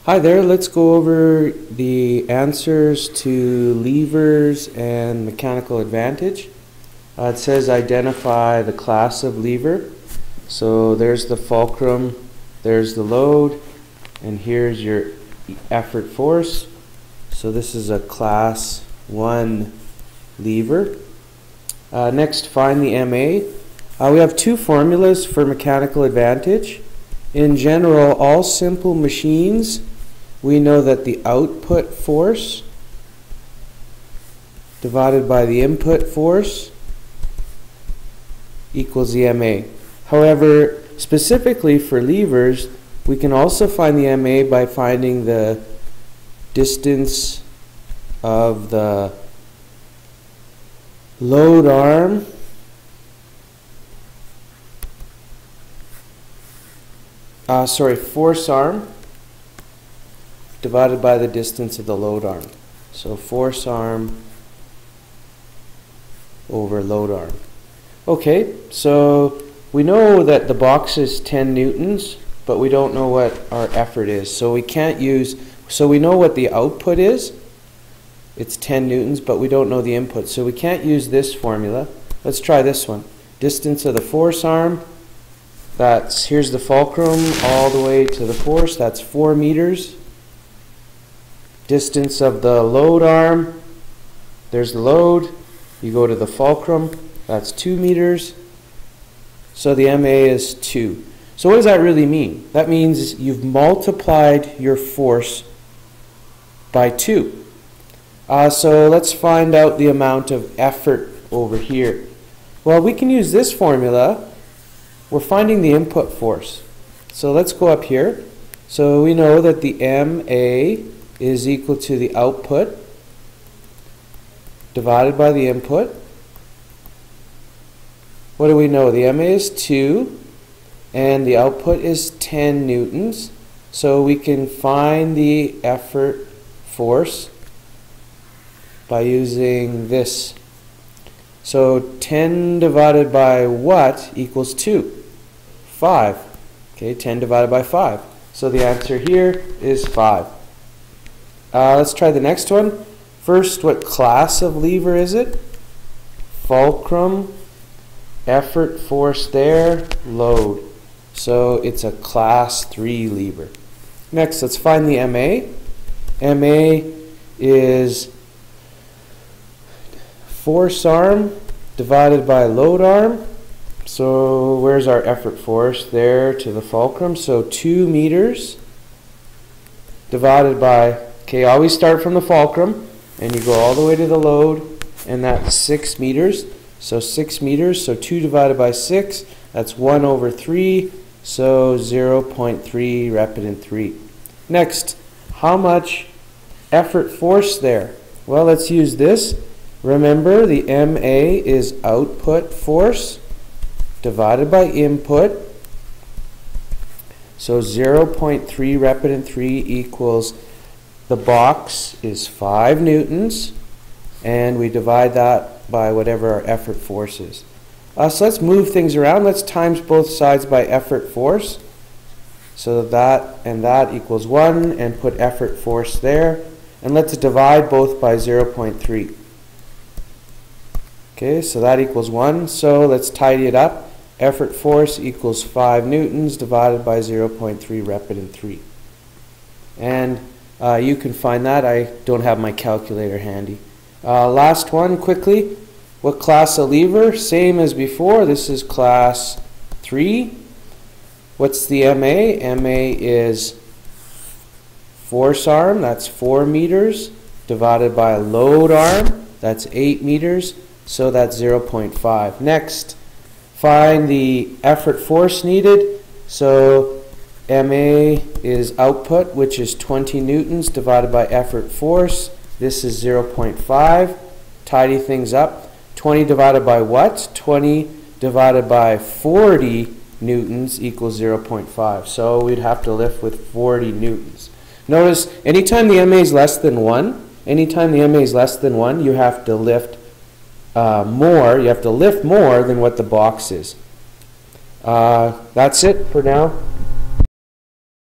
Hi there, let's go over the answers to levers and mechanical advantage. It says identify the class of lever. So there's the fulcrum, there's the load, and here's your effort force. So this is a class 1 lever. Next, find the MA. We have two formulas for mechanical advantage. In general, all simple machines, we know that the output force divided by the input force equals the MA. However, specifically for levers, we can also find the MA by finding the distance of the load arm force arm divided by the distance of the load arm. So force arm over load arm. Okay, so we know that the box is 10 newtons, but we don't know what our effort is. So we can't use, so we know what the output is. It's 10 newtons, but we don't know the input. So we can't use this formula. Let's try this one. Distance of the force arm, here's the fulcrum all the way to the force, that's 4 meters. Distance of the load arm, there's the load, you go to the fulcrum, that's 2 meters. So the MA is 2. So what does that really mean? That means you've multiplied your force by 2. So let's find out the amount of effort over here. Well, we can use this formula. We're finding the input force. So let's go up here. So we know that the MA is equal to the output divided by the input. What do we know? The MA is 2 and the output is 10 newtons. So we can find the effort force by using this. So 10 divided by what equals 2? 5. Okay, 10 divided by 5. So the answer here is 5. Let's try the next one. First, what class of lever is it? Fulcrum, effort force there, load. So it's a class 3 lever. Next, let's find the MA. MA is force arm divided by load arm. So where's our effort force? There to the fulcrum. So 2 meters divided by, okay, always start from the fulcrum and you go all the way to the load, and that's 6 meters. So 6 meters, so 2 divided by 6, that's 1 over 3, so 0.3 rep it in 3. Next, how much effort force there? Well, let's use this. Remember, the MA is output force divided by input. So 0.3 rep it in 3 equals, the box is 5 newtons, and we divide that by whatever our effort force is. So let's move things around. Let's times both sides by effort force. So that and that equals 1, and put effort force there. And let's divide both by 0.3. Okay, so that equals 1. So let's tidy it up. Effort force equals 5 newtons divided by 0.3 rep it in 3. And you can find that. I don't have my calculator handy. Last one quickly. What class of lever? Same as before. This is class 3. What's the MA? MA is force arm, that's 4 meters, divided by a load arm, that's 8 meters, so that's 0.5. Next, find the effort force needed. So MA is output, which is 20 newtons, divided by effort force. This is 0.5. Tidy things up. 20 divided by what? 20 divided by 40 newtons equals 0.5. So we'd have to lift with 40 newtons. Notice, anytime the MA is less than 1, you have to lift more. You have to lift more than what the box is. That's it for now.